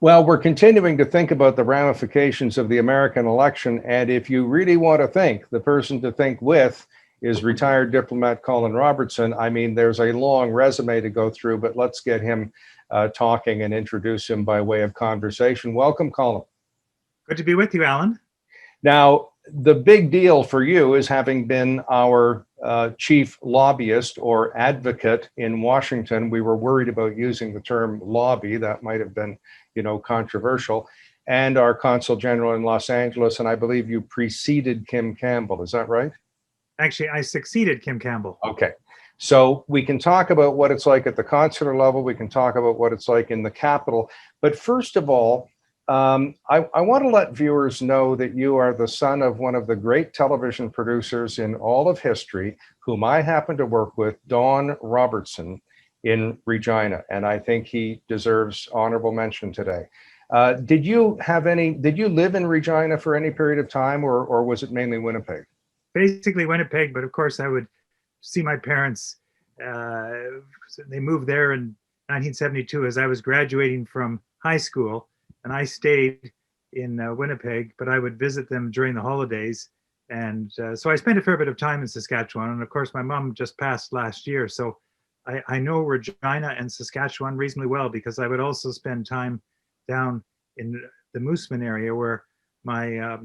Well, we're continuing to think about the ramifications of the American election. And if you really want to think, the person to think with is retired diplomat Colin Robertson. I mean, there's a long resume to go through, but let's get him talking and introduce him by way of conversation. Welcome, Colin. Good to be with you, Alan. Now, the big deal for you is having been our chief lobbyist or advocate in Washington. We were worried about using the term lobby. That might have been, controversial. And our consul general in Los Angeles. And I believe you preceded Kim Campbell. Is that right? Actually, I succeeded Kim Campbell. Okay. So we can talk about what it's like at the consular level. We can talk about what it's like in the Capitol. But first of all, I want to let viewers know that you are the son of one of the great television producers in all of history, whom I happen to work with, Don Robertson in Regina. And I think he deserves honorable mention today. Did you live in Regina for any period of time, or was it mainly Winnipeg? Basically Winnipeg, but of course I would see my parents. They moved there in 1972 as I was graduating from high school. And I stayed in Winnipeg, but I would visit them during the holidays. And so I spent a fair bit of time in Saskatchewan. And of course, my mom just passed last year. So I know Regina and Saskatchewan reasonably well because I would also spend time down in the Mooseman area where my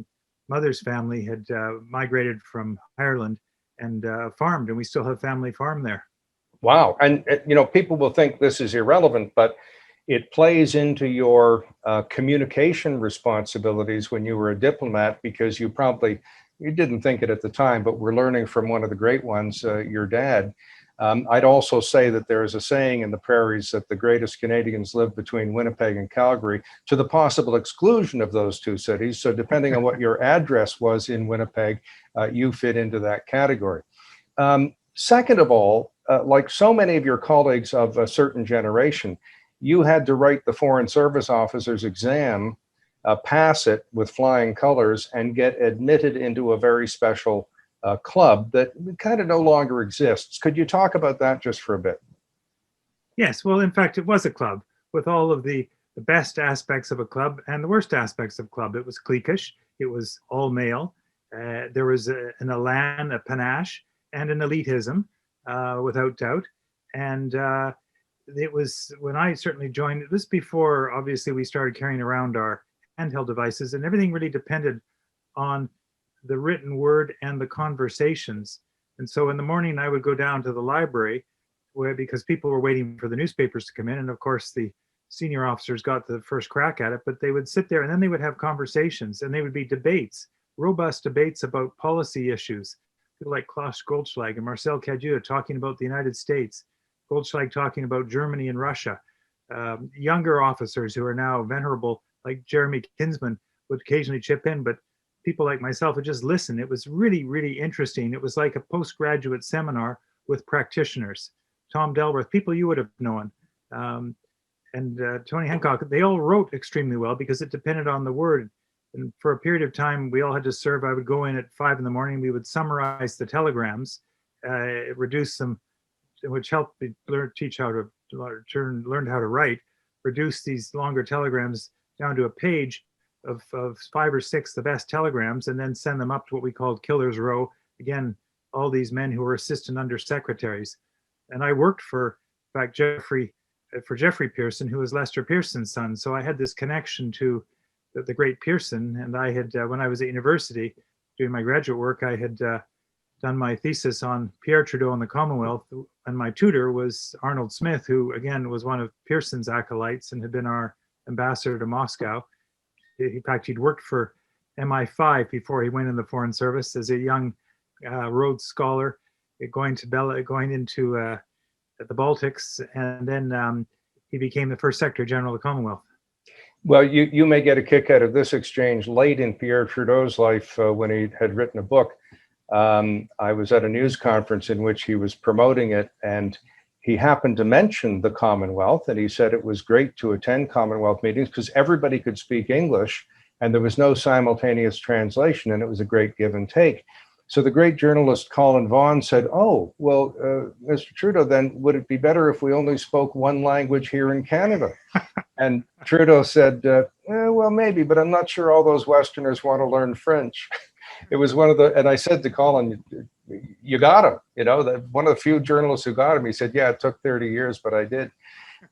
mother's family had migrated from Ireland and farmed. And we still have family farm there. Wow. And, people will think this is irrelevant, but it plays into your communication responsibilities when you were a diplomat, because you didn't think it at the time, but we're learning from one of the great ones, your dad. I'd also say that there is a saying in the prairies that the greatest Canadians live between Winnipeg and Calgary, to the possible exclusion of those two cities. So depending on what your address was in Winnipeg, you fit into that category. Second of all, like so many of your colleagues of a certain generation, you had to write the Foreign Service Officers exam, pass it with flying colors, and get admitted into a very special club that kind of no longer exists. Could you talk about that just for a bit? Yes, well, in fact, it was a club with all of the best aspects of a club and the worst aspects of a club. It was cliquish. It was all male. There was an elan, a panache, and an elitism, without doubt. And it was when I certainly joined. It was before, obviously, we started carrying around our handheld devices, and everything really depended on the written word and the conversations. And so in the morning, I would go down to the library because people were waiting for the newspapers to come in. And of course, the senior officers got the first crack at it, but they would sit there and then they would have conversations, and they would be debates, robust debates about policy issues. People like Klaus Goldschlag and Marcel Cadieux talking about the United States, Goldschlag talking about Germany and Russia. Younger officers who are now venerable, like Jeremy Kinsman, would occasionally chip in, but people like myself would just listen. It was really, really interesting. It was like a postgraduate seminar with practitioners. Tom Delworth, people you would have known, and Tony Hancock, they all wrote extremely well because it depended on the word. And for a period of time, we all had to serve. I would go in at 5 a.m. We would summarize the telegrams, reduce them, which helped me teach how to learn how to write, reduce these longer telegrams down to a page of 5 or 6, the best telegrams, and then send them up to what we called Killer's Row. Again, all these men who were assistant undersecretaries. And I worked for, in fact, Jeffrey Pearson, who was Lester Pearson's son. So I had this connection to the great Pearson. And I had, when I was at university doing my graduate work, I had done my thesis on Pierre Trudeau and the Commonwealth. And my tutor was Arnold Smith, who again was one of Pearson's acolytes and had been our ambassador to Moscow. In fact, he'd worked for MI5 before he went in the Foreign Service as a young Rhodes Scholar, going into the Baltics, and then he became the first Secretary General of the Commonwealth. Well, you may get a kick out of this exchange. Late in Pierre Trudeau's life, when he had written a book, I was at a news conference in which he was promoting it, and he happened to mention the Commonwealth, and he said it was great to attend Commonwealth meetings because everybody could speak English and there was no simultaneous translation, and it was a great give and take. So the great journalist Colin Vaughan said, "Oh, well, Mr. Trudeau, then would it be better if we only spoke one language here in Canada?" And Trudeau said, well, maybe, but I'm not sure all those Westerners want to learn French. It was one of the, and I said to Colin, you got him, one of the few journalists who got him. He said, yeah, it took 30 years, but I did.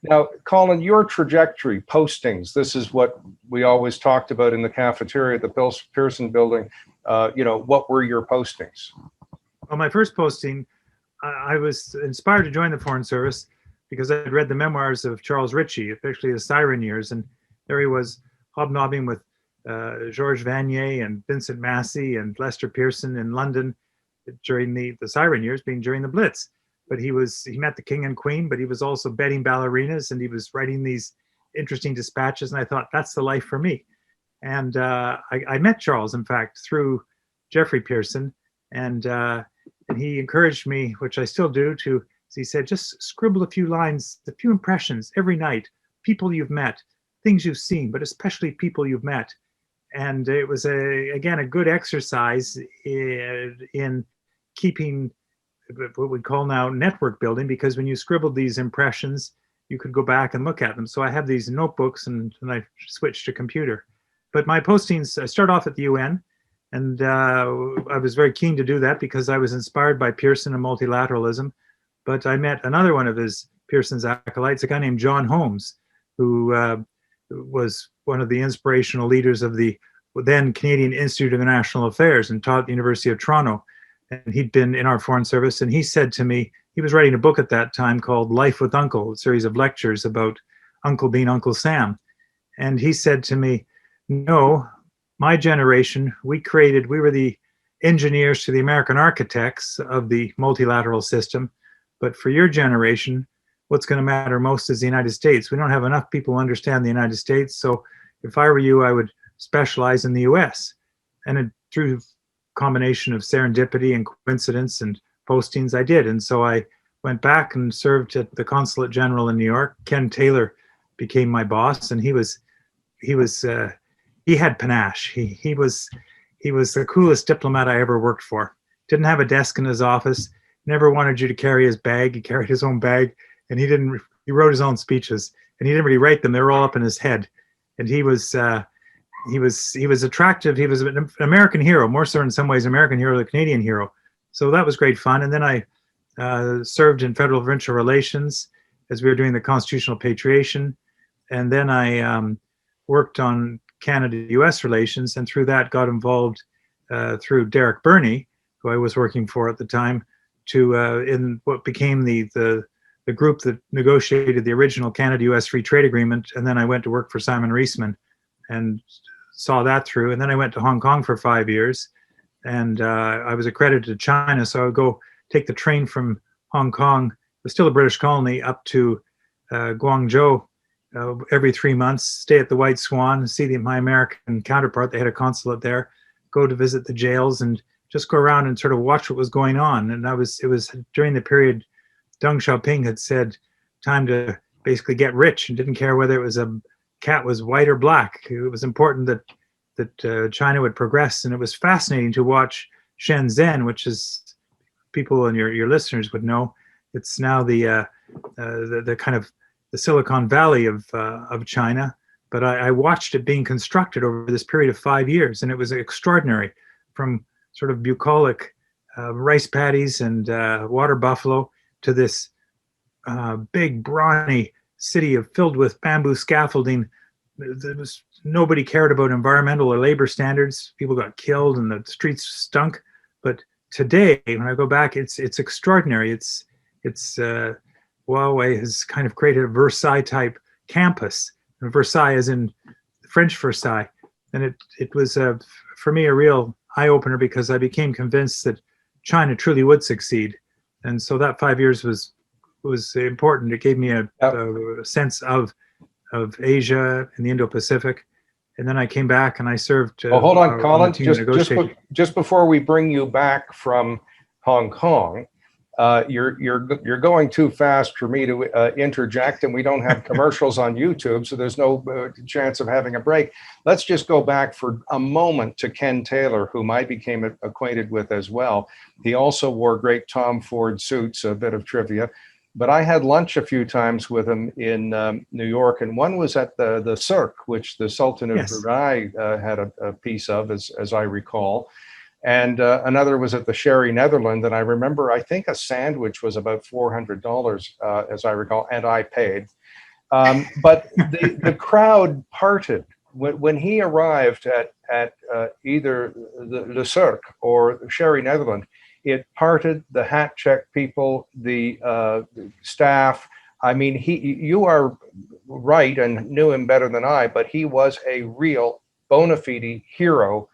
Now, Colin, your trajectory, postings, this is what we always talked about in the cafeteria at the Pearson building. What were your postings? Well, my first posting, I was inspired to join the Foreign Service because I had read the memoirs of Charles Ritchie, especially the Siren Years. And there he was hobnobbing with Georges Vanier and Vincent Massey and Lester Pearson in London during the Siren Years, being during the Blitz. But he met the king and queen, but he was also betting ballerinas, and he was writing these interesting dispatches. And I thought, that's the life for me. And I met Charles, in fact, through Jeffrey Pearson. And he encouraged me, which I still do, he said, just scribble a few lines, a few impressions every night, people you've met, things you've seen, but especially people you've met. And it was, again, a good exercise in keeping what we call now network building, because when you scribbled these impressions, you could go back and look at them. So I have these notebooks, and I switched to computer. But my postings, I start off at the UN, and I was very keen to do that because I was inspired by Pearson and multilateralism. But I met another one of Pearson's acolytes, a guy named John Holmes, who was one of the inspirational leaders of the then Canadian Institute of International Affairs and taught at the University of Toronto. And he'd been in our Foreign Service, and he said to me, he was writing a book at that time called Life with Uncle, a series of lectures about Uncle being Uncle Sam. And he said to me, no, my generation, we were the engineers to the American architects of the multilateral system. But for your generation, what's going to matter most is the United States. We don't have enough people who understand the United States. So if I were you, I would specialize in the US. And through combination of serendipity and coincidence and postings, I did. And so I went back and served at the Consulate General in New York. Ken Taylor became my boss, and he had panache. He was the coolest diplomat I ever worked for. Didn't have a desk in his office, never wanted you to carry his bag. He carried his own bag, and he wrote his own speeches, and he didn't really write them. They were all up in his head. And he was attractive. He was an American hero, more so in some ways American hero than Canadian hero. So that was great fun. And then I served in federal provincial relations as we were doing the constitutional patriation. And then I worked on Canada-US relations, and through that got involved through Derek Burney, who I was working for at the time, in what became the group that negotiated the original Canada-US Free Trade Agreement. And then I went to work for Simon Reisman and saw that through. And then I went to Hong Kong for 5 years, and I was accredited to China. So I would go take the train from Hong Kong, it was still a British colony, up to Guangzhou every 3 months, stay at the White Swan, see my American counterpart. They had a consulate there, go to visit the jails, and just go around and sort of watch what was going on. And it was during the period Deng Xiaoping had said, time to basically get rich, and didn't care whether it was a cat was white or black. It was important that China would progress. And it was fascinating to watch Shenzhen, which is, people and your listeners would know, it's now the kind of the Silicon Valley of China. But I watched it being constructed over this period of 5 years, and it was extraordinary, from sort of bucolic rice paddies and water buffalo to this big, brawny city filled with bamboo scaffolding. Nobody cared about environmental or labor standards. People got killed and the streets stunk. But today, when I go back, it's extraordinary. Huawei has kind of created a Versailles type campus. And Versailles is in French Versailles. And it was, for me, a real eye-opener, because I became convinced that China truly would succeed. And so that 5 years was important. It gave me a sense of Asia and the Indo-Pacific. And then I came back and I served. Well, hold on, Colin. Just before we bring you back from Hong Kong, you're going too fast for me to interject, and we don't have commercials on YouTube, so there's no chance of having a break. Let's just go back for a moment to Ken Taylor, whom I became acquainted with as well. He also wore great Tom Ford suits, a bit of trivia. but I had lunch a few times with him in New York, and one was at the Cirque, which the Sultan of Yes. Brunei had a piece of, as I recall. And another was at the Sherry Netherland. And I remember, I think a sandwich was about $400, as I recall, and I paid. But the crowd parted. When he arrived at either the Cirque or Sherry Netherland, it parted. The hat check people, the staff. I mean, you are right and knew him better than I, but he was a real bona fide hero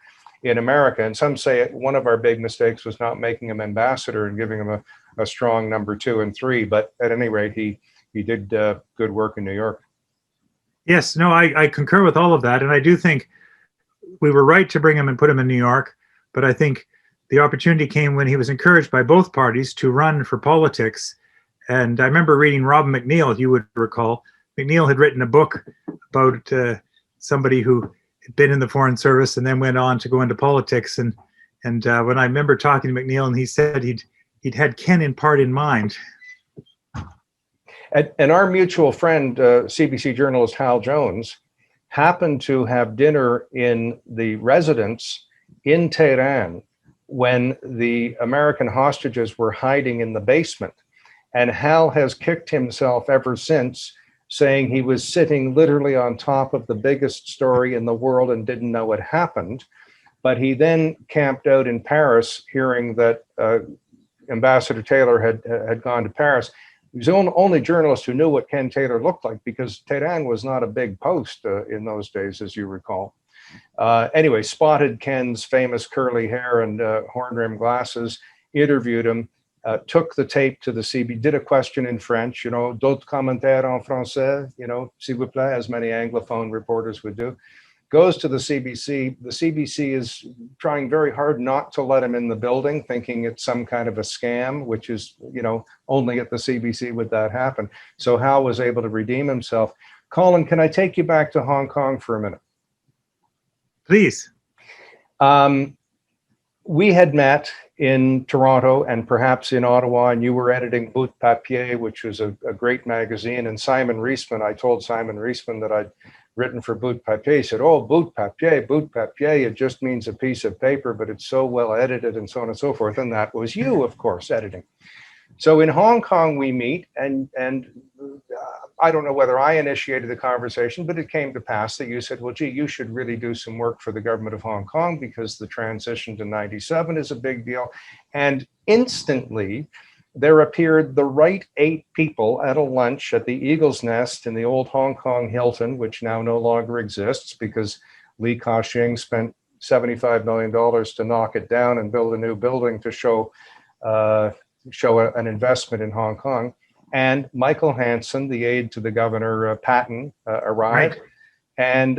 in America. And some say one of our big mistakes was not making him ambassador and giving him a strong number 2 and 3. But at any rate, he did good work in New York. Yes, no, I concur with all of that. And I do think we were right to bring him and put him in New York. But I think the opportunity came when he was encouraged by both parties to run for politics. And I remember reading Robin McNeill, you would recall. McNeill had written a book about somebody who had been in the Foreign Service and then went on to go into politics. And when I remember talking to McNeill, and he said he'd had Ken in part in mind. And our mutual friend, CBC journalist Hal Jones, happened to have dinner in the residence in Tehran when the American hostages were hiding in the basement. And Hal has kicked himself ever since, saying he was sitting literally on top of the biggest story in the world and didn't know what happened. But he then camped out in Paris, hearing that Ambassador Taylor had gone to Paris. He was the only journalist who knew what Ken Taylor looked like, because Tehran was not a big post in those days, as you recall. Anyway, spotted Ken's famous curly hair and horn-rimmed glasses, interviewed him, took the tape to the CB, did a question in French, d'autres commentaires en français, s'il vous plaît, as many Anglophone reporters would do. Goes to the CBC. The CBC is trying very hard not to let him in the building, thinking it's some kind of a scam, which is, only at the CBC would that happen. So Hal was able to redeem himself. Colin, can I take you back to Hong Kong for a minute? Please. We had met in Toronto and perhaps in Ottawa, and you were editing Bout Papier, which was a great magazine. And Simon Reisman, I told Simon Reisman that I'd written for Bout Papier. He said, "Oh, Bout Papier, it just means a piece of paper, but it's so well edited," and so on and so forth. And that was you, of course, editing. So in Hong Kong, we meet, and I don't know whether I initiated the conversation, but it came to pass that you said, "Well, gee, you should really do some work for the government of Hong Kong, because the transition to 97 is a big deal." And instantly, there appeared the right 8 people at a lunch at the Eagle's Nest in the old Hong Kong Hilton, which now no longer exists because Li Ka-shing spent $75 million to knock it down and build a new building to show an investment in Hong Kong. And Michael Hansen, the aide to the governor, Patton, arrived. Right. And,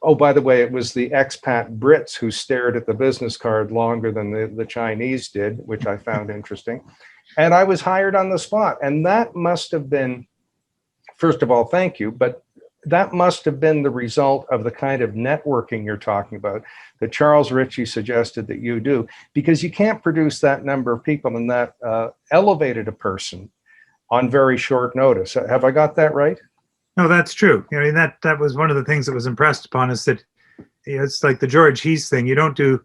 oh, by the way, it was the expat Brits who stared at the business card longer than the Chinese did, which I found interesting. And I was hired on the spot. And that must have been, first of all, thank you, but that must have been the result of the kind of networking you're talking about that Charles Ritchie suggested that you do, because you can't produce that number of people and that elevated a person on very short notice. Have I got that right? No, that's true. That was one of the things that was impressed upon us, that it's like the George Heath thing. You don't do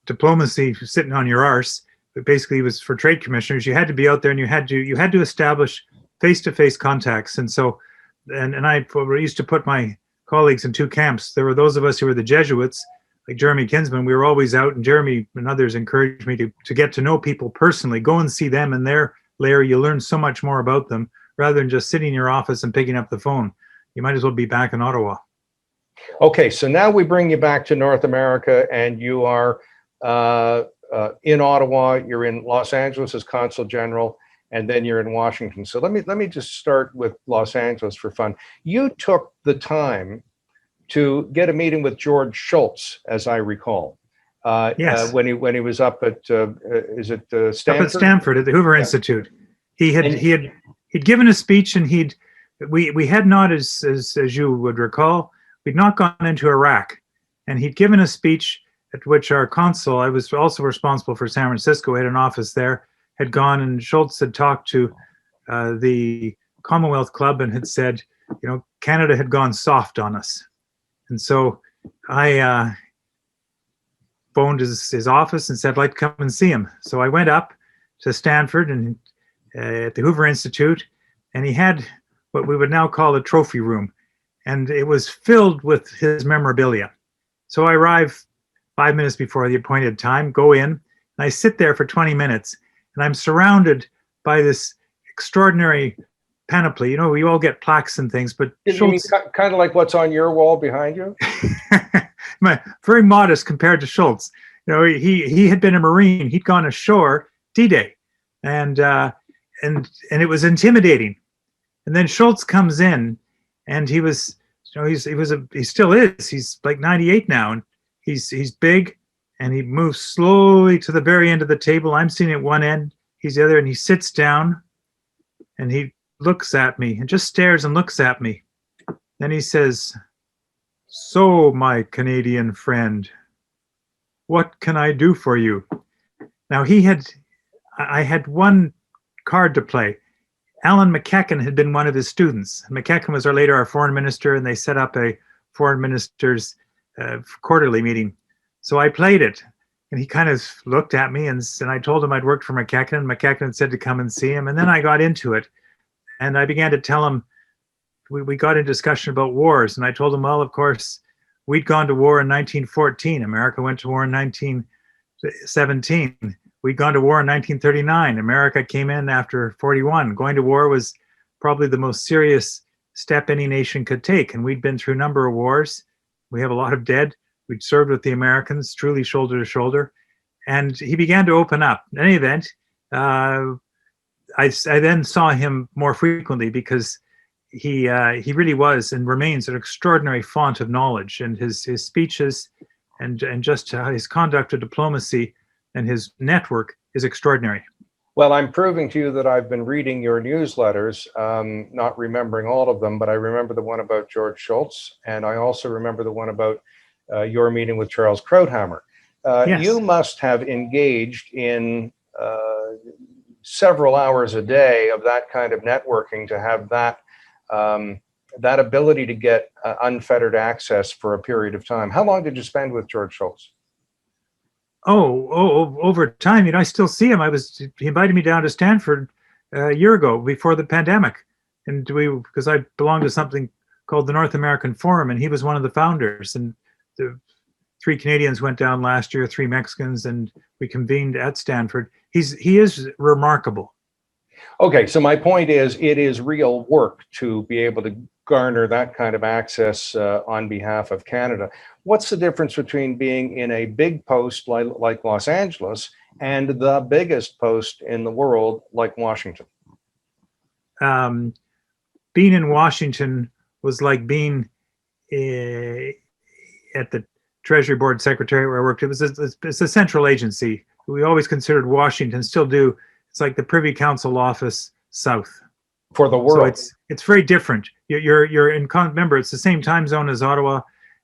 diplomacy sitting on your arse. But basically, it was for trade commissioners. You had to be out there, and you had to establish face-to-face contacts. And so, and I used to put my colleagues in 2 camps. There were those of us who were the Jesuits, like Jeremy Kinsman. We were always out, and Jeremy and others encouraged me to get to know people personally. Go and see them in their lair. You learn so much more about them, rather than just sitting in your office and picking up the phone. You might as well be back in Ottawa. Okay, so now we bring you back to North America, and you are in Ottawa. You're in Los Angeles as Consul General, and then you're in Washington. So let me just start with Los Angeles for fun. You took the time to get a meeting with George Shultz, as I recall. Yes. When he was up at is it Stanford? Up at Stanford at the Hoover Institute. He'd given a speech, and we had not, as you would recall, we'd not gone into Iraq, and he'd given a speech at which our consul, I was also responsible for San Francisco, had an office there, had gone, and Schultz had talked to the Commonwealth Club and had said, Canada had gone soft on us. And so I phoned his office and said, I'd like to come and see him. So I went up to Stanford and at the Hoover Institute, and he had what we would now call a trophy room. And it was filled with his memorabilia. So I arrive 5 minutes before the appointed time, go in, and I sit there for 20 minutes, and I'm surrounded by this extraordinary panoply. We all get plaques and things, but Schultz, you mean kind of like what's on your wall behind you? Very modest compared to Schultz. He had been a Marine. He'd gone ashore D-Day, and it was intimidating. And then Schultz comes in, and he still is. He's like 98 now, and he's big, and he moves slowly to the very end of the table. I'm sitting at one end, he's the other, and he sits down, and he looks at me and just stares and looks at me. Then he says, "So, my Canadian friend, what can I do for you?" Now I had one card to play. Alan McEachern had been one of his students. McEachern was later our foreign minister, and they set up a foreign ministers quarterly meeting. So I played it, and he kind of looked at me, and I told him I'd worked for McEachern. McEachern said to come and see him, and then I got into it, and I began to tell him, we got in discussion about wars, and I told him, well, of course, we'd gone to war in 1914. America went to war in 1917. We'd gone to war in 1939. America came in after 41. Going to war was probably the most serious step any nation could take, and we'd been through a number of wars. We have a lot of dead. We'd served with the Americans, truly shoulder to shoulder. And he began to open up. In any event, I then saw him more frequently because he really was and remains an extraordinary font of knowledge, and his speeches and just his conduct of diplomacy and his network is extraordinary. Well, I'm proving to you that I've been reading your newsletters, not remembering all of them, but I remember the one about George Schultz, and I also remember the one about your meeting with Charles Krauthammer. Yes. You must have engaged in several hours a day of that kind of networking to have that ability to get unfettered access for a period of time. How long did you spend with George Schultz? Over time, I still see him. He invited me down to Stanford a year ago before the pandemic, and because I belonged to something called the North American Forum, and he was one of the founders. And the 3 Canadians went down last year, 3 Mexicans, and we convened at Stanford. He is remarkable. Okay, so my point is, it is real work to be able to garner that kind of access on behalf of Canada. What's the difference between being in a big post like Los Angeles and the biggest post in the world like Washington? Being in Washington was like being at the Treasury Board Secretary where I worked. It's a central agency. We always considered Washington, still do. It's like the Privy Council office south. For the world. So it's very different. Remember, it's the same time zone as Ottawa,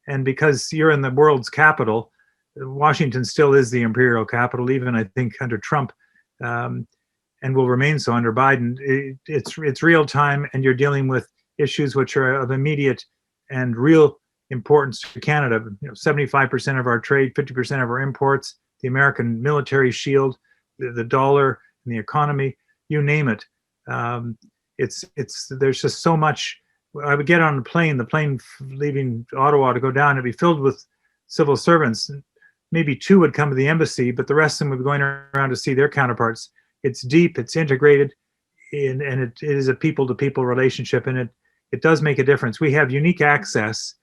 and because you're in the world's capital, Washington still is the imperial capital, even I think under Trump, and will remain so under Biden. It's real time, and you're dealing with issues which are of immediate and real importance to Canada. 75% of our trade, 50% of our imports, the American military shield, the dollar, and the economy, you name it. There's just so much. I would get on the plane leaving Ottawa to go down, it'd be filled with civil servants. Maybe 2 would come to the embassy, but the rest of them would be going around to see their counterparts. It's deep, it's integrated, and it is a people-to-people relationship, and it does make a difference. We have unique access,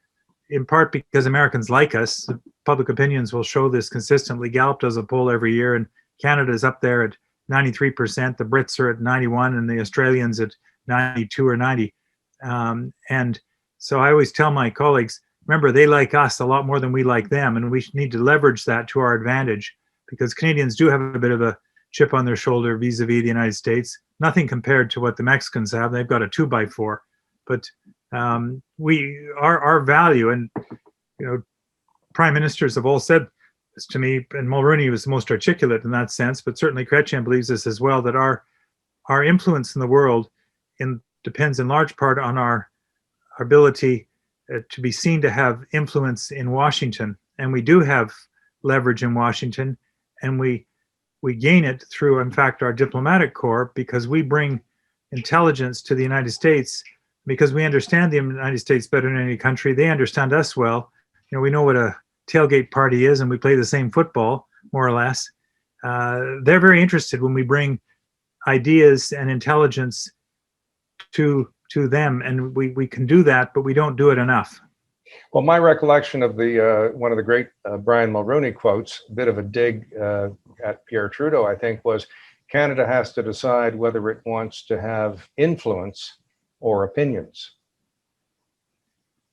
in part because Americans like us. Public opinions will show this consistently. Gallup does a poll every year, and Canada is up there at 93%. The Brits are at 91%, and the Australians at 92 or 90. And so I always tell my colleagues, remember, they like us a lot more than we like them, and we need to leverage that to our advantage, because Canadians do have a bit of a chip on their shoulder vis-a-vis the United States. Nothing compared to what the Mexicans have. They've got a 2x4. But our value, and prime ministers have all said to me, and Mulroney was the most articulate in that sense, but certainly Chrétien believes this as well, that our influence in the world depends in large part on our ability to be seen to have influence in Washington. And we do have leverage in Washington, and we gain it through, in fact, our diplomatic corps, because we bring intelligence to the United States, because we understand the United States better than any country. They understand us well. We know what a tailgate party is, and we play the same football, more or less. They're very interested when we bring ideas and intelligence to them, and we can do that, but we don't do it enough. Well, my recollection of the one of the great Brian Mulroney quotes, a bit of a dig at Pierre Trudeau, I think, was Canada has to decide whether it wants to have influence or opinions.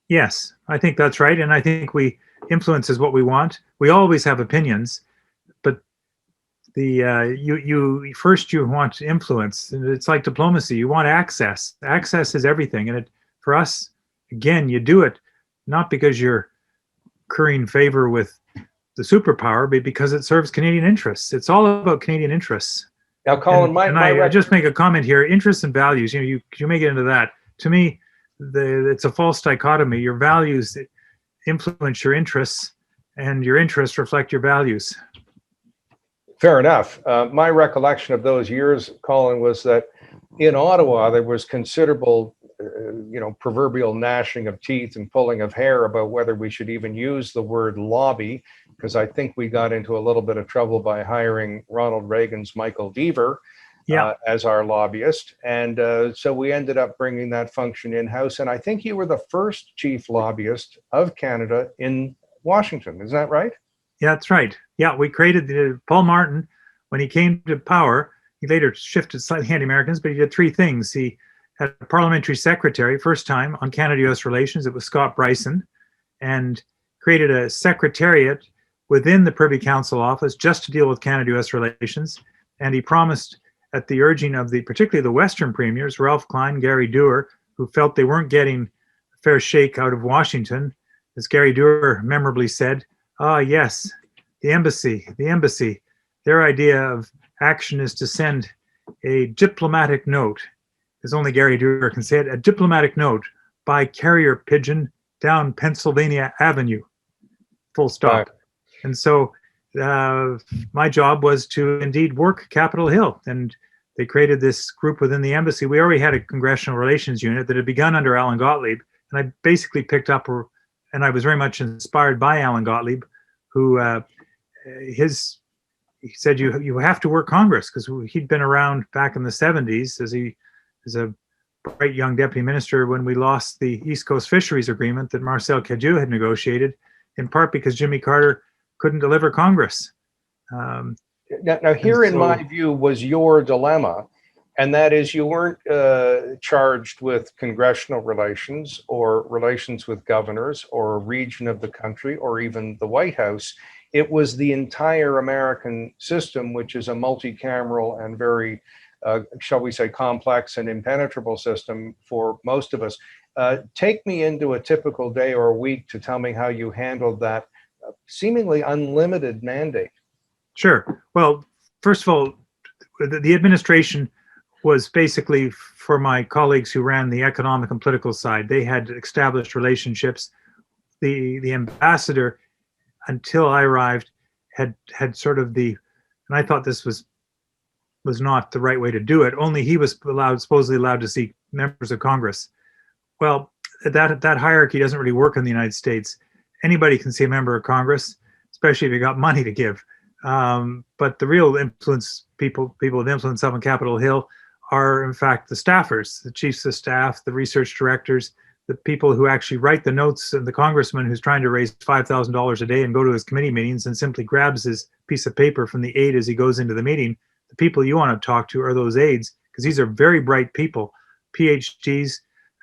Yes, I think that's right, and I think influence is what we want. We always have opinions, but you first want influence. It's like diplomacy. You want access. Access is everything, and for us, again, you do it not because you're currying favor with the superpower, but because it serves Canadian interests. It's all about Canadian interests. Now, Colin, I just make a comment here. Interests and values. You may get into that. To me, it's a false dichotomy. Your values influence your interests, and your interests reflect your values. Fair enough. My recollection of those years, Colin, was that in Ottawa there was considerable, proverbial gnashing of teeth and pulling of hair about whether we should even use the word lobby, because I think we got into a little bit of trouble by hiring Ronald Reagan's Michael Deaver as our lobbyist. And so we ended up bringing that function in-house. And I think you were the first chief lobbyist of Canada in Washington. Is that right? Yeah, that's right. Yeah, we created Paul Martin, when he came to power. He later shifted slightly anti-Americans, but he did three things. He had a parliamentary secretary, first time on Canada-U.S. relations. It was Scott Bryson, and created a secretariat within the Privy Council office just to deal with Canada-U.S. relations. And he promised, at the urging of particularly the Western premiers, Ralph Klein, Gary Doer, who felt they weren't getting a fair shake out of Washington, as Gary Doer memorably said, yes, the embassy. Their idea of action is to send a diplomatic note, as only Gary Doer can say it, a diplomatic note by carrier pigeon down Pennsylvania Avenue, full stop. Right. And so my job was to indeed work Capitol Hill, and they created this group within the embassy. We already had a congressional relations unit that had begun under Alan Gottlieb, and I basically picked up, and I was very much inspired by Alan Gottlieb, who he said you have to work Congress, because he'd been around back in the 70s as a bright young deputy minister when we lost the East Coast Fisheries Agreement that Marcel Cadieux had negotiated, in part because Jimmy Carter couldn't deliver Congress. Now here, in my view, was your dilemma, and that is you weren't charged with congressional relations or relations with governors or a region of the country or even the White House. It was the entire American system, which is a multi-cameral and very, shall we say, complex and impenetrable system for most of us. Take me into a typical day or a week to tell me how you handled that seemingly unlimited mandate. Sure. Well, first of all, the administration was basically for my colleagues who ran the economic and political side. They had established relationships. The ambassador, until I arrived, had sort of and I thought this was not the right way to do it. Only he was supposedly allowed to see members of Congress. Well, that hierarchy doesn't really work in the United States. Anybody can see a member of Congress, especially if you got money to give. But the real influence, people with influence up on Capitol Hill, are in fact the staffers, the chiefs of staff, the research directors, the people who actually write the notes, and the congressman who's trying to raise $5,000 a day and go to his committee meetings and simply grabs his piece of paper from the aide as he goes into the meeting. The people you want to talk to are those aides, because these are very bright people, PhDs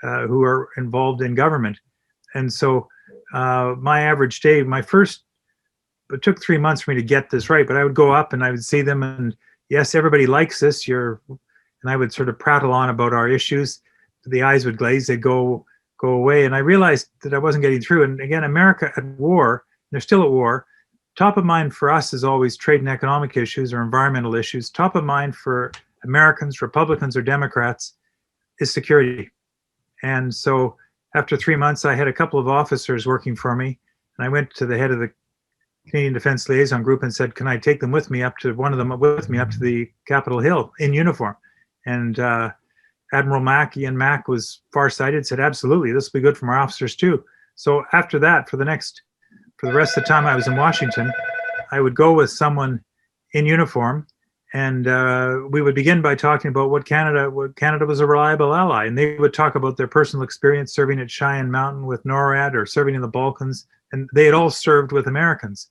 who are involved in government. And so my average day, it took 3 months for me to get this right, but I would go up and I would see them, and yes, everybody likes this. And I would sort of prattle on about our issues. The eyes would glaze, they'd go away. And I realized that I wasn't getting through. And again, America at war, they're still at war, top of mind for us is always trade and economic issues or environmental issues. Top of mind for Americans, Republicans, or Democrats is security. And so after 3 months, I had a couple of officers working for me, and I went to the head of the Canadian Defence Liaison Group and said, can I take them with me up to the Capitol Hill in uniform? And Admiral Mack, Ian Mack, was farsighted, said, absolutely, this will be good for my officers too. So after that, for the rest of the time I was in Washington, I would go with someone in uniform, and we would begin by talking about what Canada was a reliable ally, and they would talk about their personal experience serving at Cheyenne Mountain with NORAD or serving in the Balkans, and they had all served with Americans.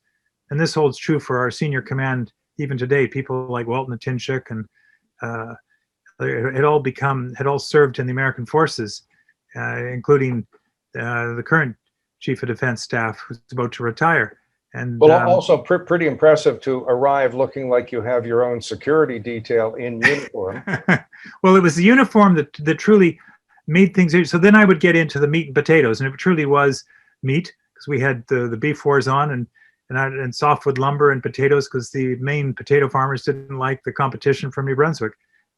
And this holds true for our senior command even today. People like Walton Atinchuk and had all served in the American forces, including the current Chief of Defense Staff, who's about to retire. And well, also pretty impressive to arrive looking like you have your own security detail in uniform. Well, it was the uniform that truly made things. So then I would get into the meat and potatoes, and it truly was meat because we had the B4s on and softwood lumber and potatoes because the main potato farmers didn't like the competition from New Brunswick,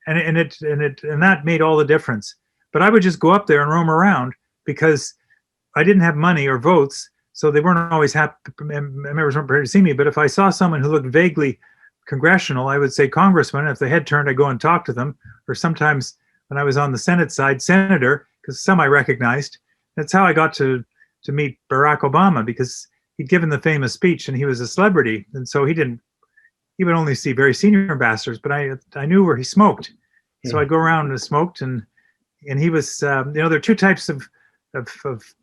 and that made all the difference. But I would just go up there and roam around because I didn't have money or votes. So they weren't always happy, members weren't prepared to see me. But if I saw someone who looked vaguely congressional, I would say congressman. If they head turned, I'd go and talk to them. Or sometimes when I was on the Senate side, senator, because some I recognized. That's how I got to meet Barack Obama, because he'd given the famous speech and he was a celebrity. And so he would only see very senior ambassadors, but I knew where he smoked. So I'd go around and smoked, and he was, there are two types of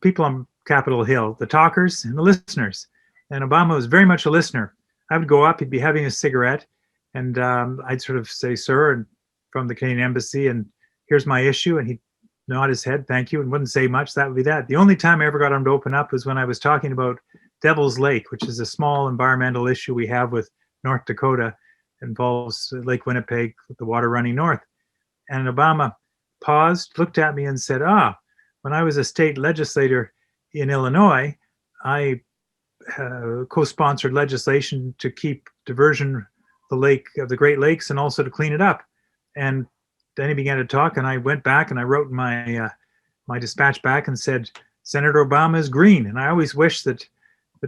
people on Capitol Hill, the talkers and the listeners. And Obama was very much a listener. I would go up, he'd be having a cigarette, and I'd sort of say, sir, and from the Canadian Embassy, and here's my issue. And he'd nod his head, thank you, and wouldn't say much. That would be that. The only time I ever got him to open up was when I was talking about Devil's Lake, which is a small environmental issue we have with North Dakota. It involves Lake Winnipeg, with the water running north. And Obama paused, looked at me and said, when I was a state legislator in Illinois, I co-sponsored legislation to keep diversion of the Great Lakes and also to clean it up. And then he began to talk, and I went back and I wrote my dispatch back and said, Senator Obama is green. And I always wish that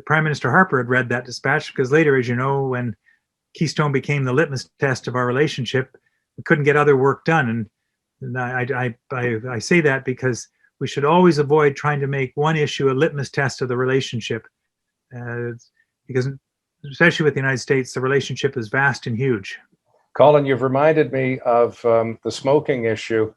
Prime Minister Harper had read that dispatch, because later, as you know, when Keystone became the litmus test of our relationship, we couldn't get other work done. And I say that because we should always avoid trying to make one issue a litmus test of the relationship, because especially with the United States, the relationship is vast and huge. Colin, you've reminded me of the smoking issue.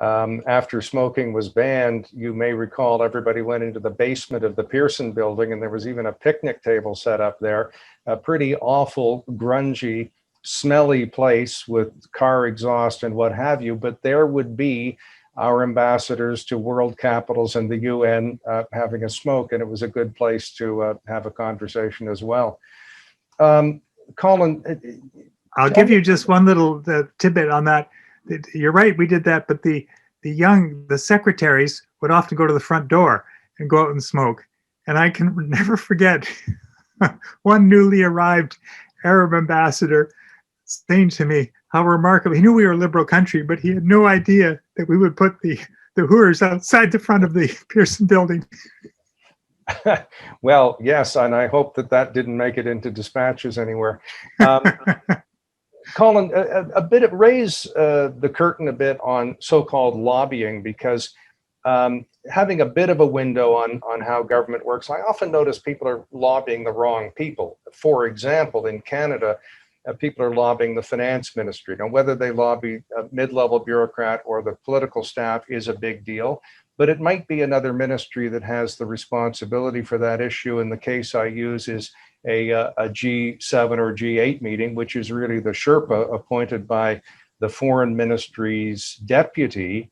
After smoking was banned, you may recall everybody went into the basement of the Pearson building, and there was even a picnic table set up there, a pretty awful, grungy, smelly place with car exhaust and what have you. But there would be our ambassadors to world capitals and the UN having a smoke, and it was a good place to have a conversation as well. Colin, I'll give you just one little tidbit on that. You're right, we did that, but the secretaries would often go to the front door and go out and smoke. And I can never forget one newly arrived Arab ambassador saying to me how remarkable, he knew we were a liberal country, but he had no idea that we would put the hooers outside the front of the Pearson building. Well, yes, and I hope that didn't make it into dispatches anywhere. Colin, raise the curtain a bit on so-called lobbying, because having a bit of a window on how government works, I often notice people are lobbying the wrong people. For example, in Canada, people are lobbying the finance ministry. Now, whether they lobby a mid-level bureaucrat or the political staff is a big deal, but it might be another ministry that has the responsibility for that issue. And the case I use is a G7 or G8 meeting, which is really the Sherpa appointed by the foreign ministry's deputy.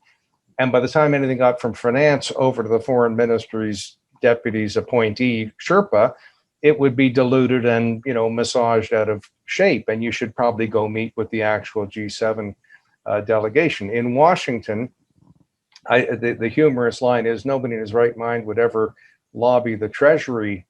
And by the time anything got from finance over to the foreign ministry's deputy's appointee, Sherpa, it would be diluted and, massaged out of shape. And you should probably go meet with the actual G7 delegation. In Washington, the humorous line is nobody in his right mind would ever lobby the Treasury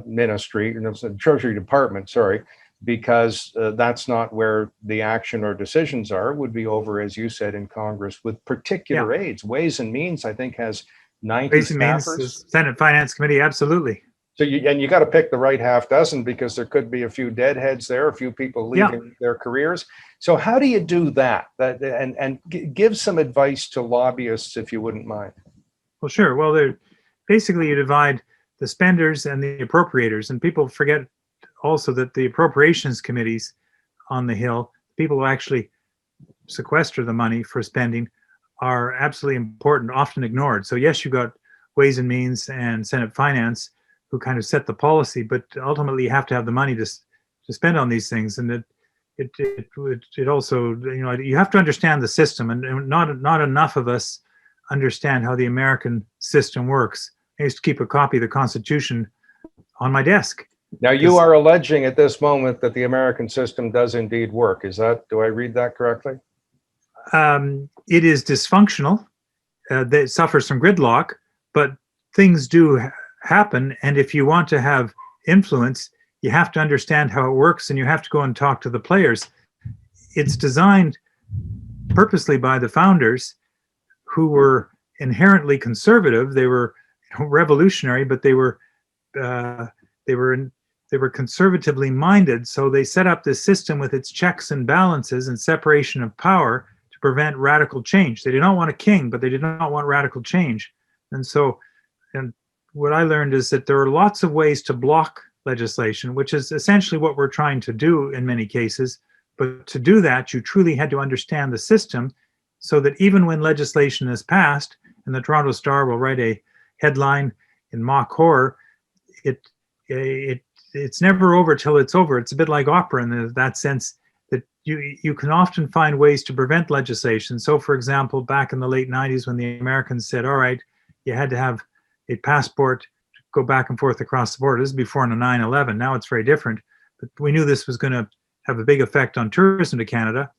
ministry, the Treasury Department, sorry, because that's not where the action or decisions are. It would be over, as you said, in Congress with particular aids. Ways and Means, I think, has 90 Ways and Means, staffers. Senate Finance Committee, absolutely. So you got to pick the right half dozen, because there could be a few deadheads there, a few people leaving their careers. So how do you do that? And give some advice to lobbyists, if you wouldn't mind. Well, sure. Well, basically you divide the spenders and the appropriators, and people forget also that the appropriations committees on the Hill, people who actually sequester the money for spending, are absolutely important, often ignored. So yes, you got Ways and Means and Senate Finance who kind of set the policy, but ultimately you have to have the money to spend on these things. And it also, you have to understand the system, and not enough of us understand how the American system works. I used to keep a copy of the Constitution on my desk. Now, you are alleging at this moment that the American system does indeed work. Do I read that correctly? It is dysfunctional. It suffers from gridlock, but things do happen. And if you want to have influence, you have to understand how it works, and you have to go and talk to the players. It's designed purposely by the founders, who were inherently conservative. They were revolutionary, but they were conservatively minded. So they set up this system with its checks and balances and separation of power to prevent radical change. They did not want a king, but they did not want radical change. And what I learned is that there are lots of ways to block legislation, which is essentially what we're trying to do in many cases. But to do that, you truly had to understand the system, so that even when legislation is passed, and the Toronto Star will write a headline in mock horror, it's never over till it's over. It's a bit like opera in that sense, that you can often find ways to prevent legislation. So, for example, back in the late 90s, when the Americans said, all right, you had to have a passport to go back and forth across the border. This is before 9/11. Now it's very different. But we knew this was going to have a big effect on tourism to Canada.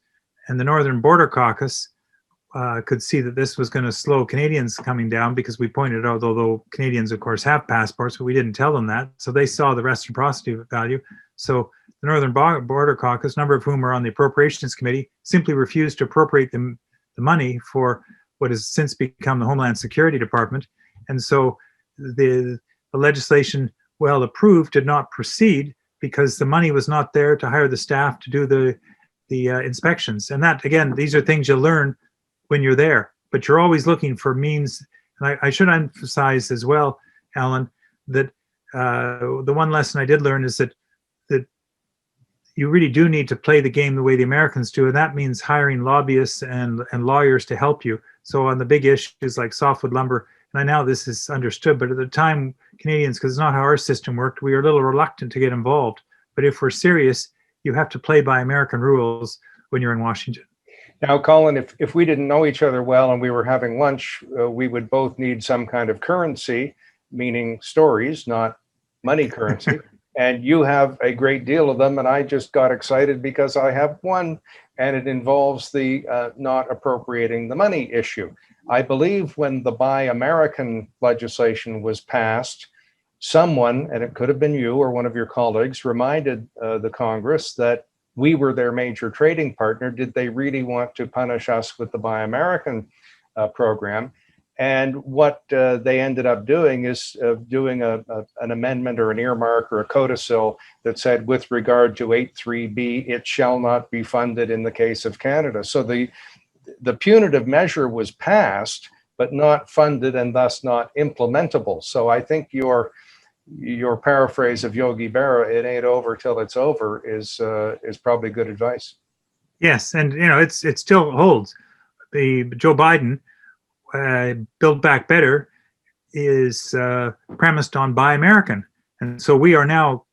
And the Northern Border Caucus could see that this was going to slow Canadians coming down, because we pointed out, although Canadians, of course, have passports, but we didn't tell them that. So they saw the reciprocity value. So the Northern Border Caucus, a number of whom are on the Appropriations Committee, simply refused to appropriate the money for what has since become the Homeland Security Department. And so the legislation, well approved, did not proceed because the money was not there to hire the staff to do the inspections. And that, again, these are things you learn when you're there, but you're always looking for means. And I should emphasize as well, Alan, that the one lesson I did learn is that you really do need to play the game the way the Americans do, and that means hiring lobbyists and lawyers to help you. So on the big issues like softwood lumber, and I know this is understood, but at the time, Canadians, because it's not how our system worked, we were a little reluctant to get involved. But if we're serious, you have to play by American rules when you're in Washington. Now, Colin, if we didn't know each other well and we were having lunch, we would both need some kind of currency, meaning stories, not money currency. And you have a great deal of them. And I just got excited because I have one, and it involves the not appropriating the money issue. I believe when the Buy American legislation was passed, someone, and it could have been you or one of your colleagues, reminded the Congress that we were their major trading partner. Did they really want to punish us with the Buy American program? And what they ended up doing is doing an amendment or an earmark or a codicil that said, with regard to 8.3b, it shall not be funded in the case of Canada. So the punitive measure was passed, but not funded and thus not implementable. So I think your paraphrase of Yogi Berra, "It ain't over till it's over," is probably good advice. Yes, and it still holds. The Joe Biden Build Back Better is premised on Buy American, and so we are now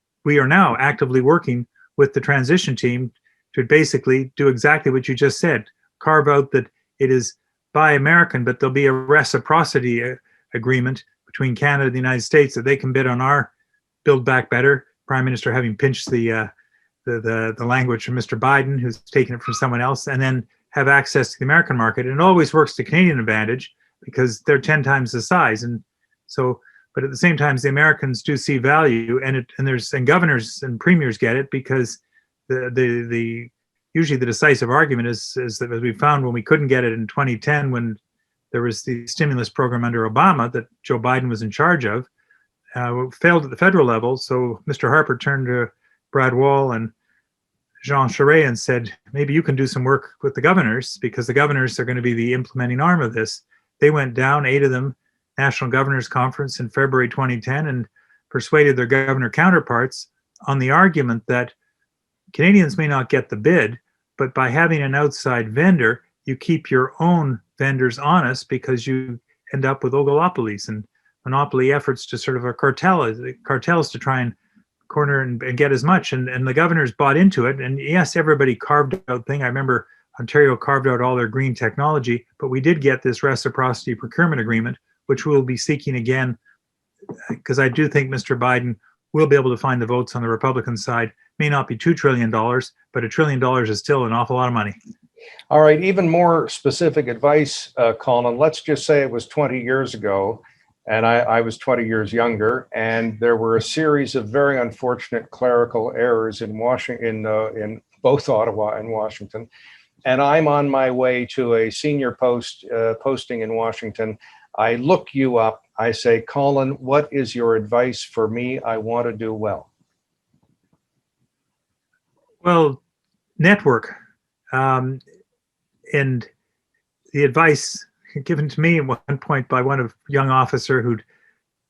actively working with the transition team to basically do exactly what you just said. Carve out that it is Buy American, but there'll be a reciprocity agreement between Canada and the United States that they can bid on our Build Back Better. Prime Minister having pinched the language from Mr. Biden, who's taken it from someone else, and then have access to the American market. And it always works to Canadian advantage because they're 10 times the size. And so, But at the same time, the Americans do see value, and governors and premiers get it, because the usually the decisive argument is that, as we found when we couldn't get it in 2010, when there was the stimulus program under Obama that Joe Biden was in charge of, failed at the federal level. So Mr. Harper turned to Brad Wall and Jean Charest and said, maybe you can do some work with the governors, because the governors are going to be the implementing arm of this. They went down, 8 of them, National Governors Conference in February 2010, and persuaded their governor counterparts on the argument that Canadians may not get the bid, but by having an outside vendor, you keep your own vendors honest, because you end up with oligopolies and monopoly efforts to sort of a cartels to try and corner and get as much. And the governors bought into it. And yes, everybody carved out thing. I remember Ontario carved out all their green technology, but we did get this reciprocity procurement agreement, which we'll be seeking again, because I do think Mr. Biden will be able to find the votes on the Republican side. May not be $2 trillion, but $1 trillion is still an awful lot of money. All right, even more specific advice, Colin. Let's just say it was 20 years ago, and I was 20 years younger, and there were a series of very unfortunate clerical errors in Washington, in both Ottawa and Washington. And I'm on my way to a senior posting in Washington. I look you up. I say, Colin, what is your advice for me? I want to do well. Well, network. And the advice given to me at one point by one young officer who'd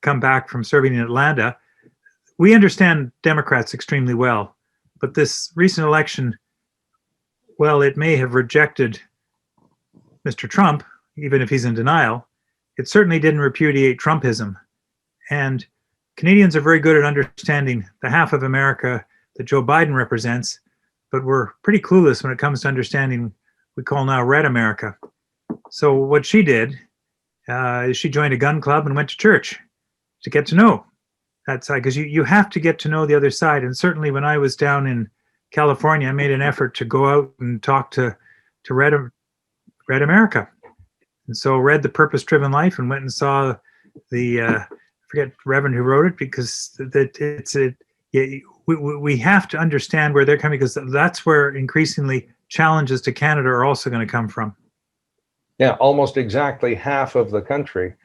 come back from serving in Atlanta, we understand Democrats extremely well, but this recent election, well, it may have rejected Mr. Trump, even if he's in denial. It certainly didn't repudiate Trumpism. And Canadians are very good at understanding the half of America that Joe Biden represents, but we're pretty clueless when it comes to understanding we call now Red America. So what she did is she joined a gun club and went to church to get to know that side, because you have to get to know the other side. And certainly when I was down in California, I made an effort to go out and talk to Red America. And so read The Purpose-Driven Life and went and saw the, I forget the Reverend who wrote it, because we have to understand where they're coming, because that's where increasingly challenges to Canada are also going to come from. Yeah, almost exactly half of the country.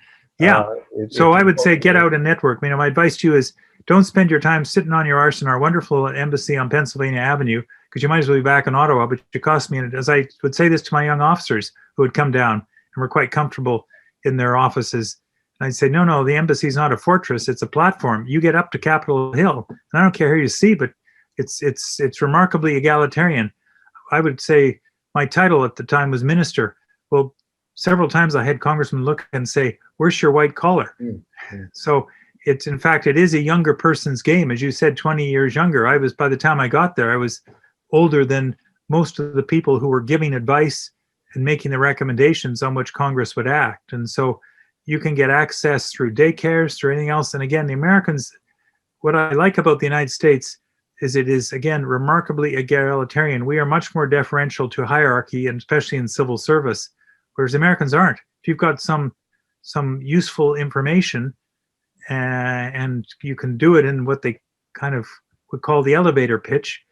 Yeah. So I would say get out and network. You know, my advice to you is don't spend your time sitting on your arse in our wonderful embassy on Pennsylvania Avenue, because you might as well be back in Ottawa, but it cost me. And as I would say this to my young officers who would come down and were quite comfortable in their offices, and I'd say, no, the embassy is not a fortress. It's a platform. You get up to Capitol Hill, and I don't care who you see, but it's remarkably egalitarian. I would say my title at the time was minister. Well, several times I had congressmen look and say, where's your white collar? Mm-hmm. So it's, in fact, it is a younger person's game. As you said, 20 years younger. By the time I got there, I was older than most of the people who were giving advice and making the recommendations on which Congress would act. And so you can get access through daycares, through anything else. And again, the Americans, what I like about the United States is it is, again, remarkably egalitarian. We are much more deferential to hierarchy, and especially in civil service, whereas Americans aren't. If you've got some useful information and you can do it in what they kind of would call the elevator pitch,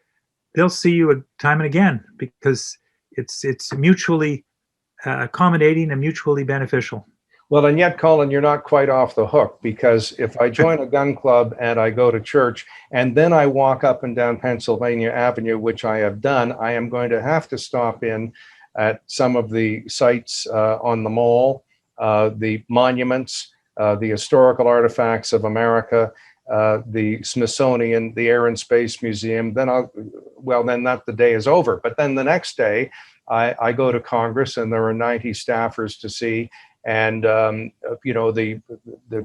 they'll see you time and again, because it's mutually accommodating and mutually beneficial. Well, and yet, Colin, you're not quite off the hook, because if I join a gun club and I go to church and then I walk up and down Pennsylvania Avenue, which I have done, I am going to have to stop in at some of the sites on the mall, the monuments, the historical artifacts of America, the Smithsonian, the Air and Space Museum. Then that the day is over. But then the next day, I go to Congress and there are 90 staffers to see, and the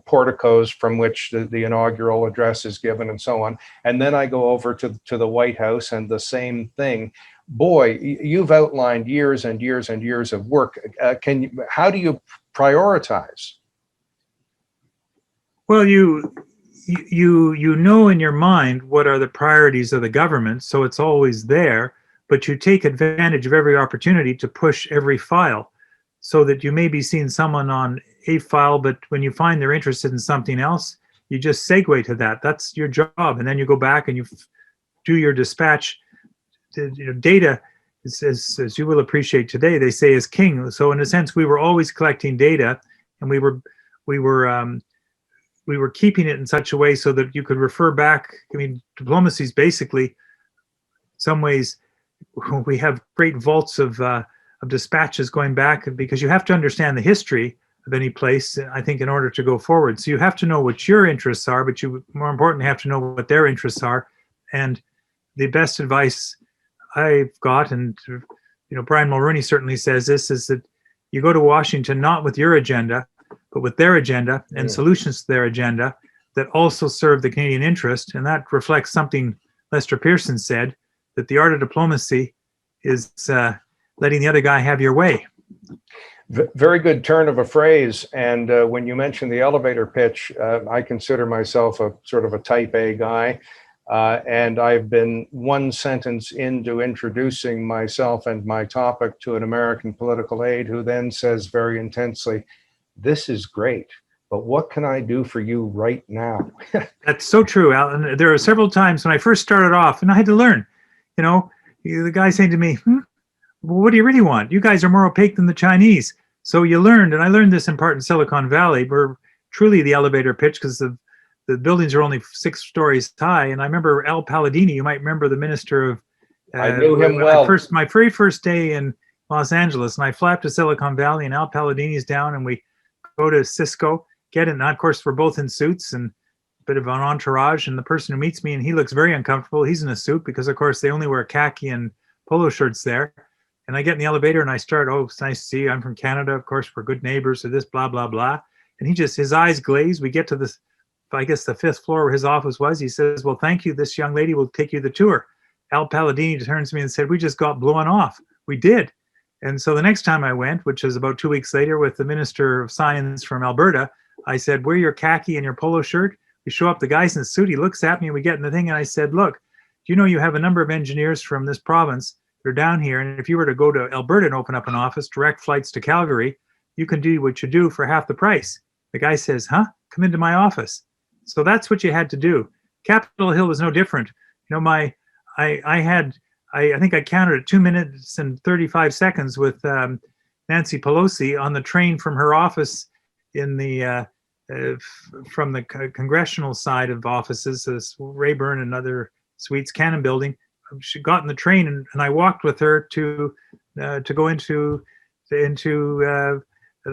porticos from which the inaugural address is given, and so on. And then I go over to the White House, and the same thing. Boy, you've outlined years and years and years of work. How do you prioritize? Well, you know in your mind what are the priorities of the government, so it's always there, but you take advantage of every opportunity to push every file. so that you may be seeing someone on a file, but when you find they're interested in something else, you just segue to that. That's your job. And then you go back and you do your dispatch. Data, as you will appreciate today, they say is king. So in a sense, we were always collecting data, and we were keeping it in such a way so that you could refer back. I mean, diplomacy is basically, some ways, we have great vaults of dispatches going back, because you have to understand the history of any place, I think, in order to go forward. So you have to know what your interests are, but you, more importantly, have to know what their interests are. And the best advice I've got, and Brian Mulroney certainly says this, is that you go to Washington not with your agenda, but with their agenda and solutions to their agenda that also serve the Canadian interest. And that reflects something Lester Pearson said, that the art of diplomacy is letting the other guy have your way. Very good turn of a phrase. And when you mentioned the elevator pitch, I consider myself a sort of a type A guy. And I've been one sentence into introducing myself and my topic to an American political aide, who then says very intensely, "This is great, but what can I do for you right now?" That's so true, Alan. There are several times when I first started off, and I had to learn, the guy saying to me, well, what do you really want? You guys are more opaque than the Chinese. So you learned, and I learned this in part in Silicon Valley. We're truly the elevator pitch, because the buildings are only 6 stories high. And I remember Al Palladini, you might remember, the minister of... I knew him well. My very first day in Los Angeles, and I fly up to Silicon Valley, and Al Palladini's down, and we go to Cisco, get it. And of course, we're both in suits and a bit of an entourage. And the person who meets me, and he looks very uncomfortable. He's in a suit because, of course, they only wear khaki and polo shirts there. And I get in the elevator and I start, "Oh, it's nice to see you. I'm from Canada. Of course, we're good neighbors," or this, blah, blah, blah. And his eyes glaze. We get to this, I guess, the 5th floor where his office was. He says, "Well, thank you. This young lady will take you the tour." Al Palladini turns to me and said, "We just got blown off." We did. And so the next time I went, which was about 2 weeks later, with the Minister of Science from Alberta, I said, "Wear your khaki and your polo shirt." We show up, the guy's in a suit. He looks at me, and we get in the thing. And I said, "Look, you have a number of engineers from this province. They're down here. And if you were to go to Alberta and open up an office, direct flights to Calgary, you can do what you do for half the price." The guy says, "Huh? Come into my office." So that's what you had to do. Capitol Hill was no different. I think I counted at 2 minutes and 35 seconds with Nancy Pelosi on the train from her office in the from the congressional side of offices, Rayburn and other suites, Cannon Building. She got in the train, and I walked with her to go into the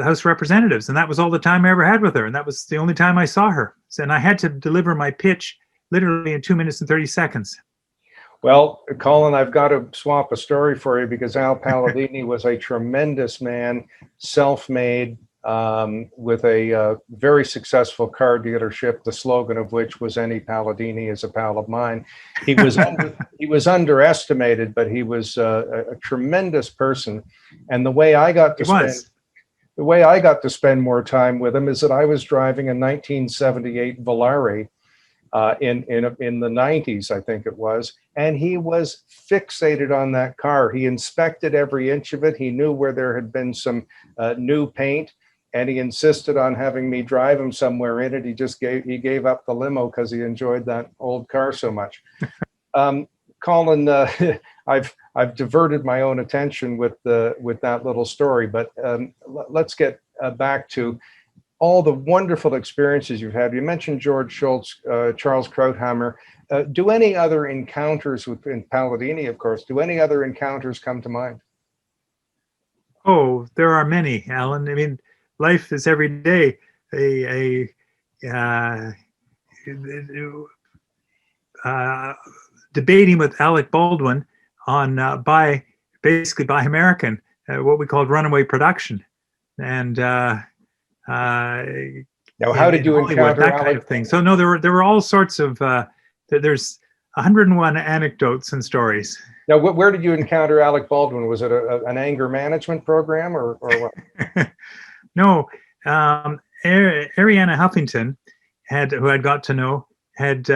House of Representatives, and that was all the time I ever had with her, and that was the only time I saw her. And I had to deliver my pitch literally in 2 minutes and 30 seconds. Well, Colin, I've got to swap a story for you, because Al Palladini was a tremendous man, self-made, with a very successful car dealership, the slogan of which was "Any Palladini is a pal of mine." He was he was underestimated, but he was a tremendous person. And the way I got to spend more time with him is that I was driving a 1978 Volare in the 90s, I think it was, and he was fixated on that car. He inspected every inch of it. He knew where there had been some new paint, and he insisted on having me drive him somewhere in it. He gave up the limo because he enjoyed that old car so much. Colin, I've diverted my own attention with that little story, but let's get back to all the wonderful experiences you've had. You mentioned George Shultz, Charles Krauthammer. Do any other encounters in Palladini, of course, do any other encounters come to mind? Oh, there are many, Alan. I mean, life is every day debating with Alec Baldwin on Buy American, what we called runaway production. And now, how did you encounter that kind of thing? So no, there were all sorts of there's 101 anecdotes and stories. Now, where did you encounter Alec Baldwin? Was it an anger management program or what? No, Ariana Huffington, who I'd got to know, had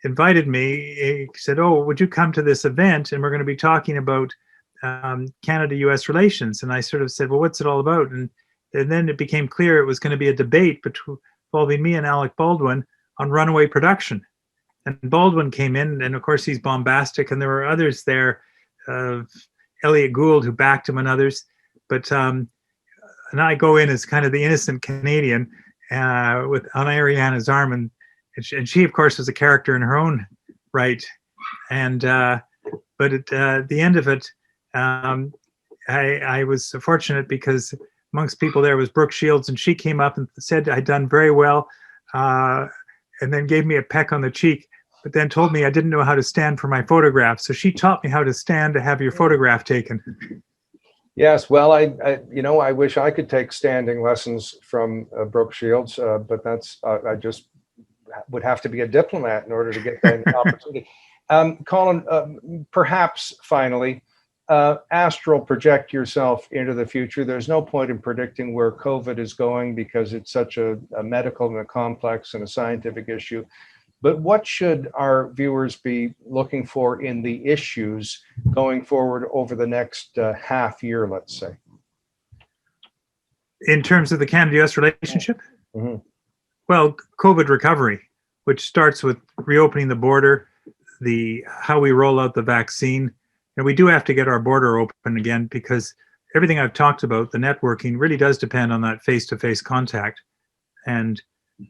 invited me. He said, "Oh, would you come to this event? And we're going to be talking about Canada-U.S. relations. And I sort of said, well, what's it all about? And then it became clear it was going to be a debate involving me and Alec Baldwin on runaway production. And Baldwin came in, and of course he's bombastic, and there were others there, Elliot Gould, who backed him, and others. But and I go in as kind of the innocent Canadian on Ariana's arm, and she, of course, was a character in her own right. And but at the end of it, I was fortunate because amongst people there was Brooke Shields, and she came up and said I'd done very well, and then gave me a peck on the cheek, but then told me I didn't know how to stand for my photograph. So she taught me how to stand to have your photograph taken. Yes, well, I wish I could take standing lessons from Brooke Shields, but I just would have to be a diplomat in order to get that opportunity. Colin, perhaps finally, astral project yourself into the future. There's no point in predicting where COVID is going because it's such a medical and a complex and a scientific issue. But what should our viewers be looking for in the issues going forward over the next half year, let's say? In terms of the Canada-US relationship? Mm-hmm. Well, COVID recovery, which starts with reopening the border, how we roll out the vaccine. And we do have to get our border open again because everything I've talked about, the networking, really does depend on that face-to-face contact. And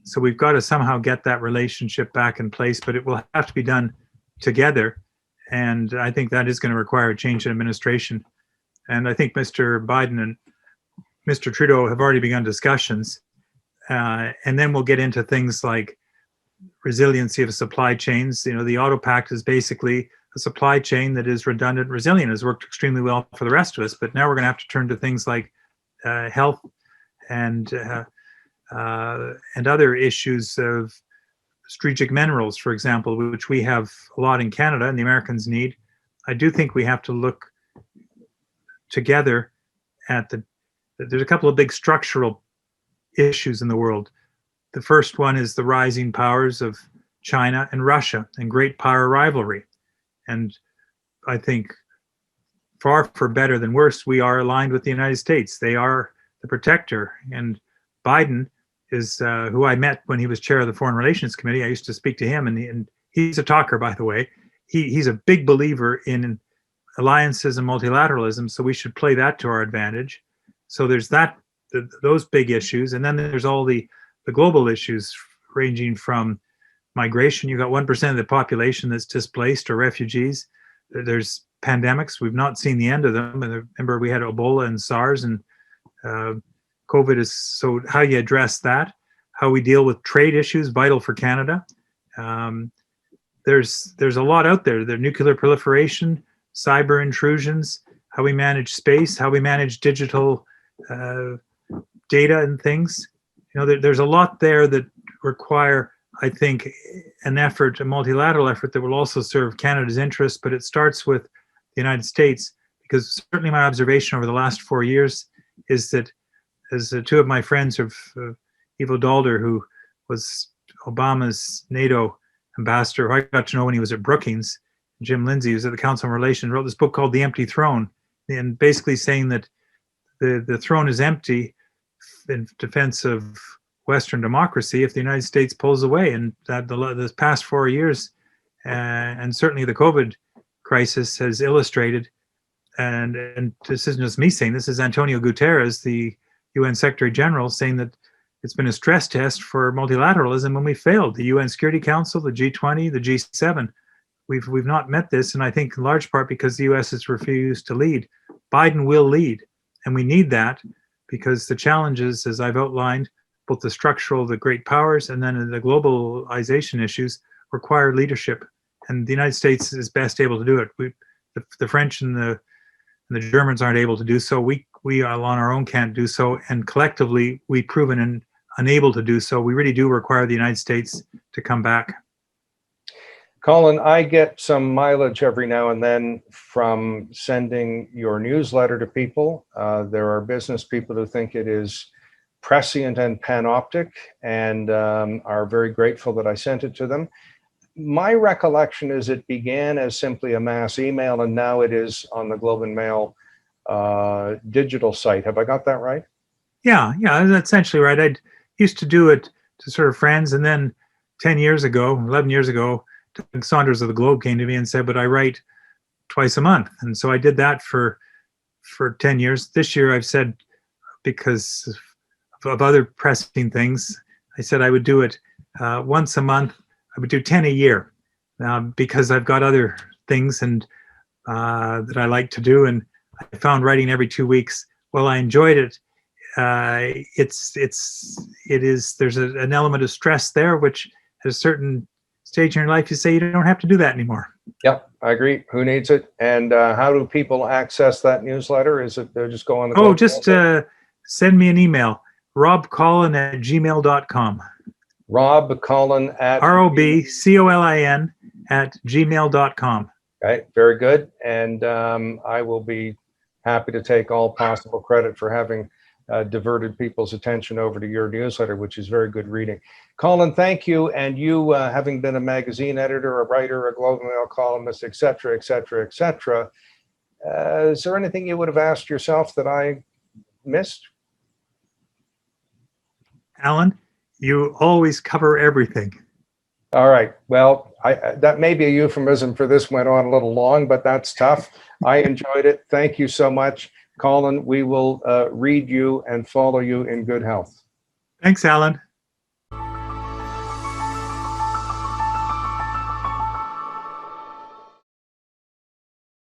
so we've got to somehow get that relationship back in place, but it will have to be done together. And I think that is going to require a change in administration. And I think Mr. Biden and Mr. Trudeau have already begun discussions. And then we'll get into things like resiliency of supply chains. You know, the Auto Pact is basically a supply chain that is redundant, resilient, has worked extremely well for the rest of us. But now we're going to have to turn to things like health and other issues of strategic minerals, for example, which we have a lot in Canada and the Americans need. I do think we have to look together at there's a couple of big structural issues in the world. The first one is the rising powers of China and Russia and great power rivalry. And I think far for better than worse, we are aligned with the United States. They are the protector. And Biden is who I met when he was chair of the Foreign Relations Committee. I used to speak to him, and he's a talker, by the way. He's a big believer in alliances and multilateralism, so we should play that to our advantage. So there's those big issues, and then there's all the global issues ranging from migration. You've got 1% of the population that's displaced or refugees. There's pandemics. We've not seen the end of them. And remember, we had Ebola and SARS, and COVID is, so how you address that, how we deal with trade issues, vital for Canada. There's a lot out there. The nuclear proliferation, cyber intrusions, how we manage space, how we manage digital data and things. You know, there's a lot there that require, I think, an effort, a multilateral effort that will also serve Canada's interests, but it starts with the United States, because certainly my observation over the last 4 years is that, as two of my friends of Ivo Dalder, who was Obama's NATO ambassador, who I got to know when he was at Brookings, Jim Lindsay, who was at the Council on Relations, wrote this book called The Empty Throne, and basically saying that the throne is empty in defense of Western democracy if the United States pulls away. And that the past 4 years, and certainly the COVID crisis, has illustrated, and this isn't just me saying, this is Antonio Guterres, the UN Secretary General, saying that it's been a stress test for multilateralism when we failed. The UN Security Council, the G20, the G7, we've not met this, and I think in large part because the US has refused to lead. Biden will lead, and we need that, because the challenges, as I've outlined, both the structural, the great powers, and then the globalization issues, require leadership, and the United States is best able to do it. The French and the Germans aren't able to do so. We on our own can't do so, and collectively we've proven unable to do so. We really do require the United States to come back. Colin, I get some mileage every now and then from sending your newsletter to people. There are business people who think it is prescient and panoptic, and are very grateful that I sent it to them. My recollection is it began as simply a mass email, and now it is on the Globe and Mail digital site. Have I got that right? Yeah, that's essentially right. I used to do it to sort of friends, and then 10 years ago, 11 years ago, Doug Saunders of the Globe came to me and said, "But I write twice a month," and so I did that for 10 years. This year, I've said, because of other pressing things, I said I would do it once a month. I would do 10 a year, because I've got other things and that I like to do, and I found writing every 2 weeks. Well, I enjoyed it. There's an element of stress there, which at a certain stage in your life, you say you don't have to do that anymore. Yep, I agree. Who needs it? And how do people access that newsletter? Is it they just go on the Oh, just send me an email, robcolin@gmail.com. RobColin at ROBCOLIN @gmail.com. Okay, very good. And I will be happy to take all possible credit for having diverted people's attention over to your newsletter, which is very good reading. Colin, thank you. And you, having been a magazine editor, a writer, a Globe and Mail columnist, et cetera, et cetera, et cetera, is there anything you would have asked yourself that I missed? Alan, you always cover everything. All right. Well, that may be a euphemism for this went on a little long, but that's tough. I enjoyed it. Thank you so much, Colin. We will read you and follow you in good health. Thanks, Alan.